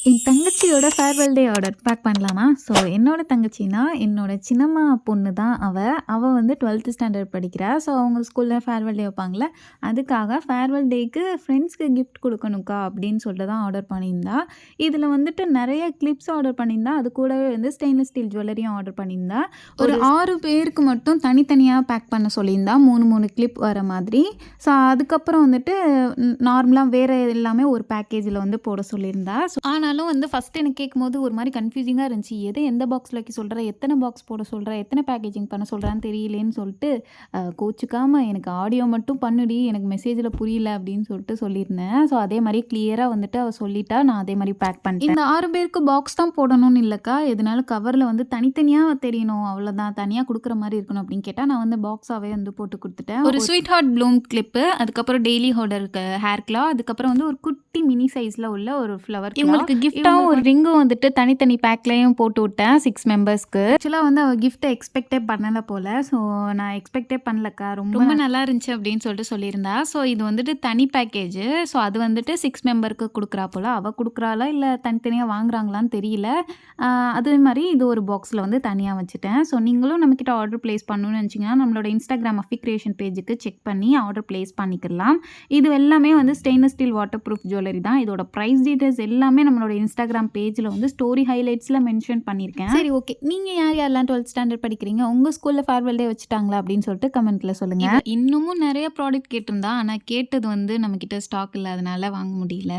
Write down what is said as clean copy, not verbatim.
என் தங்கச்சியோட farewell day order back பண்ணலாமா? So என்னோட தங்கச்சின்னா, என்னோட சின்னம்மா பொண்ணு தான் அவ. அவ வந்து 12த் ஸ்டாண்டர்ட் படிக்கிறா. ஸோ அவங்க ஸ்கூல்ல ஃபேர்வெல் டே வைப்பாங்கல்ல, அதுக்காக ஃபேர்வெல் டேக்கு ஃப்ரெண்ட்ஸ்க்கு கிஃப்ட் குடுக்கணும்க்கா அப்படின்னு சொல்லிட்டு தான் ஆர்டர் பண்ணியிருந்தா. இதில வந்துட்டு நெறைய கிளிப்ஸ் ஆர்டர் பண்ணியிருந்தா. அது கூடவே வந்து ஸ்டெயின்லெஸ் ஸ்டீல் ஜுவல்லரியும் ஆர்டர் பண்ணியிருந்தா. ஒரு 6 பேருக்கு மட்டும் தனித்தனியா பேக் பண்ண சொல்லியிருந்தா. 3 கிளிப் வர மாதிரி. ஸோ அதுக்கப்புறம் வந்துட்டு நார்மலா வேற எல்லாமே ஒரு பேக்கேஜில வந்து போட சொல்லியிருந்தா. ஆனாலும் வந்து ஃபர்ஸ்ட் எனக்கு கேட்கும்போது ஒரு மாரி கன்ஃப்யூசிங்கா இருந்துச்சு. எந்த பாக்ஸ்ல வைக்க சொல்ற? எத்தன பாக்ஸ் போட சொல்ற? எத்தன பேக்கேஜிங் பண்ண சொல்றான்னு தெரியலேன்னு சொல்லிட்டு, கோச்சுக்காம எனக்கு ஆடியோ மட்டும் பண்ணுடி, எனக்கு மெசேஜில புரியல அப்படின்னு சொல்லிட்டு சொல்லியிருந்தேன். ஸோ அதே மாரி கிளியரா வந்துட்டு அவ சொல்லிட்டா. நான் அதே மாரி பேக் பண்ணிட்டேன். இந்த 6 பேருக்கு பாக்ஸ் தான் போடணும்னு இல்லக்கா. எதுனாலும் கவர்ல வந்து தனித்தனியா தெரியணும். அவ்வளோதான். தனியா குடுக்குற மாரி இருக்கணும் அப்படின்னு கேட்டா, நான் வந்து பாக்ஸாவே வந்து போட்டு குடுத்துட்டேன். ஒரு ஸ்வீட் ஹார்ட் ப்ளூம் கிளிப்பு, அதுக்கப்புறம் டெய்லி ஹோல்டருக்கு ஹேர் கிளா, அதுக்கப்புறம் வந்து ஒரு குட்டி மினி சைஸ்ல உள்ள ஒரு ஃப்ளவர் கிளா. இவங்களுக்கு கிஃப்ட்டாவும் ஒரு ரிங்கும் வந்துட்டு தனித்தனி பேக்லயும் போட்டு விட்டேன் 6 மெம்பர்ஸ்க்கு. ஆக்சுவலா வந்து அவ கிஃப்ட்டை எக்ஸ்பெக்டே பண்ணல போல. ஸோ நான் எக்ஸ்பெக்டே பண்ணலக்கா. ரொம்ப நல்லா இருந்துச்சு அப்படின்னு சொல்லிட்டு சொல்லியிருந்தா. ஸோ இது வந்துட்டு தனி பேக்கேஜ். ஸோ அது வந்துட்டு 6 மெம்பருக்கு குடுக்குறா போல. அவ குடுக்குறாளா இல்ல தனித்தனியா வாங்குறாங்களான்னு தெரியல. அதே மாதிரி இது ஒரு பாக்ஸில் வந்து தனியாக வச்சுட்டேன். ஸோ நீங்களும் நம்மக்கிட்ட ஆர்டர் ப்ளேஸ் பண்ணணும்னு நினச்சிங்கன்னா நம்மளோட இன்ஸ்டாகிராம் அஃபி கிரியேஷன் பேஜுக்கு செக் பண்ணி ஆர்டர் ப்ளேஸ் பண்ணிக்கலாம். இது எல்லாமே வந்து stainless steel water proof jewellery தான். இதோட ப்ரைஸ் டீட்டெயில்ஸ் எல்லாமே நம்மளோட இன்ஸ்டாகிராம் பேஜில் வந்து ஸ்டோரி ஹைலைட்ஸில் மென்ஷன் பண்ணியிருக்கேன். சரி, ஓகே. நீங்கள் யாரெல்லாம் 12th ஸ்டாண்டர்ட் படிக்கிறீங்க? உங்கள் ஸ்கூலில் ஃபேர்வெல் டே வச்சுட்டாங்களா அப்படின்னு சொல்லிட்டு கமெண்ட்டில் சொல்லுங்கள். இன்னமும் நிறைய ப்ராடக்ட் கேட்டிருந்தா, ஆனால் கேட்டது வந்து நம்மக்கிட்ட ஸ்டாக் இல்லாதனால வாங்க முடியல.